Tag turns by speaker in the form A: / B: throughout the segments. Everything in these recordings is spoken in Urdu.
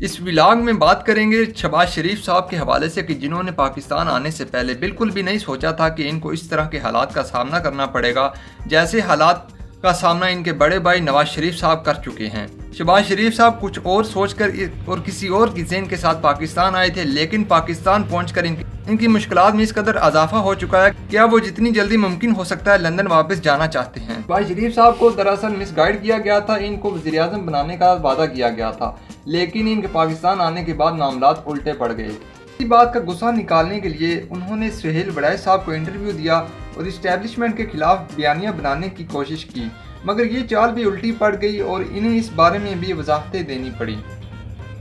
A: اس ولاگ میں بات کریں گے شہباز شریف صاحب کے حوالے سے کہ جنہوں نے پاکستان آنے سے پہلے بالکل بھی نہیں سوچا تھا کہ ان کو اس طرح کے حالات کا سامنا کرنا پڑے گا جیسے حالات کا سامنا ان کے بڑے بھائی نواز شریف صاحب کر چکے ہیں۔ شہباز شریف صاحب کچھ اور سوچ کر اور کسی اور کی ذہن کے ساتھ پاکستان آئے تھے، لیکن پاکستان پہنچ کر ان کی مشکلات میں اس قدر اضافہ ہو چکا ہے کہ اب وہ جتنی جلدی ممکن ہو سکتا ہے لندن واپس جانا چاہتے ہیں۔ شہباز شریف صاحب کو دراصل مس گائیڈ کیا گیا تھا، ان کو وزیر اعظم بنانے کا وعدہ کیا گیا تھا، لیکن ان کے پاکستان آنے کے بعد معاملات الٹے پڑ گئے۔ اسی بات کا غصہ نکالنے کے لیے انہوں نے سہیل وڑائچ صاحب کو انٹرویو دیا اور اسٹیبلشمنٹ کے خلاف بیانیہ بنانے کی کوشش کی، مگر یہ چال بھی الٹی پڑ گئی اور انہیں اس بارے میں بھی وضاحتیں دینی پڑی۔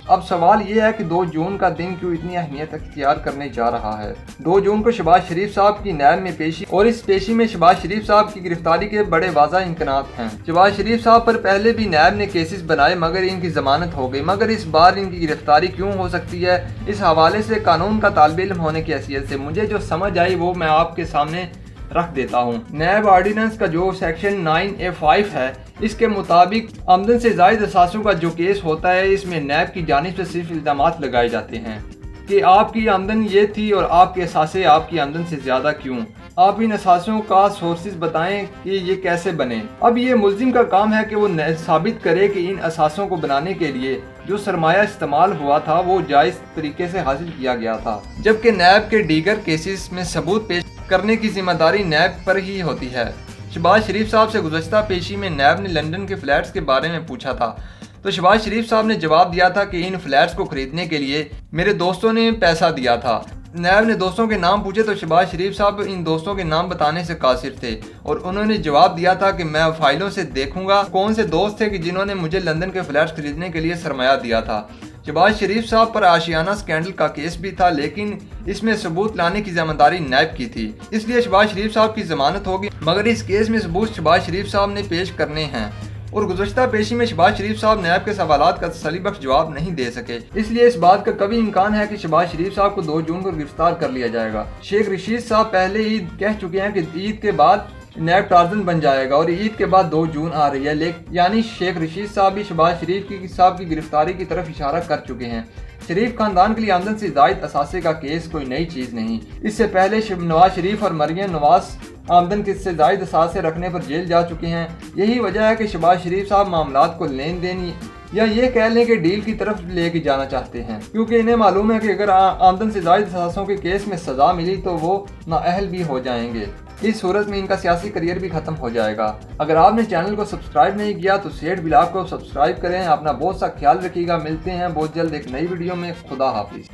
A: اب سوال یہ ہے کہ 2 جون کا دن کیوں اتنی اہمیت اختیار کرنے جا رہا ہے۔ 2 جون کو شہباز شریف صاحب کی نیب میں پیشی اور اس پیشی میں شہباز شریف صاحب کی گرفتاری کے بڑے واضح امکانات ہیں۔ شہباز شریف صاحب پر پہلے بھی نیب نے کیسز بنائے مگر ان کی ضمانت ہو گئی، مگر اس بار ان کی گرفتاری کیوں ہو سکتی ہے؟ اس حوالے سے قانون کا طالب علم ہونے کی حیثیت سے مجھے جو سمجھ آئی وہ میں آپ کے سامنے رکھ دیتا ہوں۔ نیب آرڈیننس کا جو سیکشن 9A5 ہے، اس کے مطابق آمدن سے زائد اثاثوں کا جو کیس ہوتا ہے، اس میں نیب کی جانب سے صرف الزامات لگائے جاتے ہیں کہ آپ کی آمدن یہ تھی اور آپ کے اثاثے آپ کی آمدن سے زیادہ کیوں۔ آپ ان اثاثوں کا سورسز بتائیں کہ یہ کیسے بنے۔ اب یہ ملزم کا کام ہے کہ وہ ثابت کرے کہ ان اثاثوں کو بنانے کے لیے جو سرمایہ استعمال ہوا تھا وہ جائز طریقے سے حاصل کیا گیا تھا، جبکہ نیب کے دیگر کیسز میں ثبوت پیش کرنے کی ذمہ داری نیب پر ہی ہوتی ہے۔ شہباز شریف صاحب سے گزشتہ پیشی میں نیب نے لندن کے فلیٹس کے بارے میں پوچھا تھا تو شہباز شریف صاحب نے جواب دیا تھا کہ ان فلیٹس کو خریدنے کے لیے میرے دوستوں نے پیسہ دیا تھا۔ نیب نے دوستوں کے نام پوچھے تو شہباز شریف صاحب ان دوستوں کے نام بتانے سے قاصر تھے اور انہوں نے جواب دیا تھا کہ میں فائلوں سے دیکھوں گا کون سے دوست تھے کہ جنہوں نے مجھے لندن کے فلیٹس خریدنے کے لیے سرمایہ دیا تھا۔ شہباز شریف صاحب پر آشیانہ سکینڈل کا کیس بھی تھا، لیکن اس میں ثبوت لانے کی ذمہ داری نیب کی تھی، اس لیے شہباز شریف صاحب کی ضمانت ہوگی، مگر اس کیس میں ثبوت شہباز شریف صاحب نے پیش کرنے ہیں اور گزشتہ پیشی میں شہباز شریف صاحب نیب کے سوالات کا تسلی بخش جواب نہیں دے سکے، اس لیے اس بات کا کبھی امکان ہے کہ شہباز شریف صاحب کو 2 جون کو گرفتار کر لیا جائے گا۔ شیخ رشید صاحب پہلے ہی کہہ چکے ہیں کہ عید کے بعد نیب ٹارزن بن جائے گا اور عید کے بعد 2 جون آ رہی ہے، یعنی شیخ رشید صاحب بھی شہباز شریف صاحب کی گرفتاری کی طرف اشارہ کر چکے ہیں۔ شریف خاندان کے لیے آمدن سے زائد اثاثے کا کیس کوئی نئی چیز نہیں، اس سے پہلے نواز شریف اور مریم نواز آمدن سے زائد اثاثے رکھنے پر جیل جا چکے ہیں۔ یہی وجہ ہے کہ شہباز شریف صاحب معاملات کو لین دین یا یہ کہہ لیں کہ ڈیل کی طرف لے کے جانا چاہتے ہیں، کیونکہ انہیں معلوم ہے کہ اگر آمدن سے زائد اثاثوں کے کیس میں سزا ملی تو وہ نااہل بھی ہو جائیں گے، اس صورت میں ان کا سیاسی کریئر بھی ختم ہو جائے گا۔ اگر آپ نے چینل کو سبسکرائب نہیں کیا تو سیٹ ولاگ کو سبسکرائب کریں۔ اپنا بہت سا خیال رکھیے گا، ملتے ہیں بہت جلد ایک نئی ویڈیو میں۔ خدا حافظ۔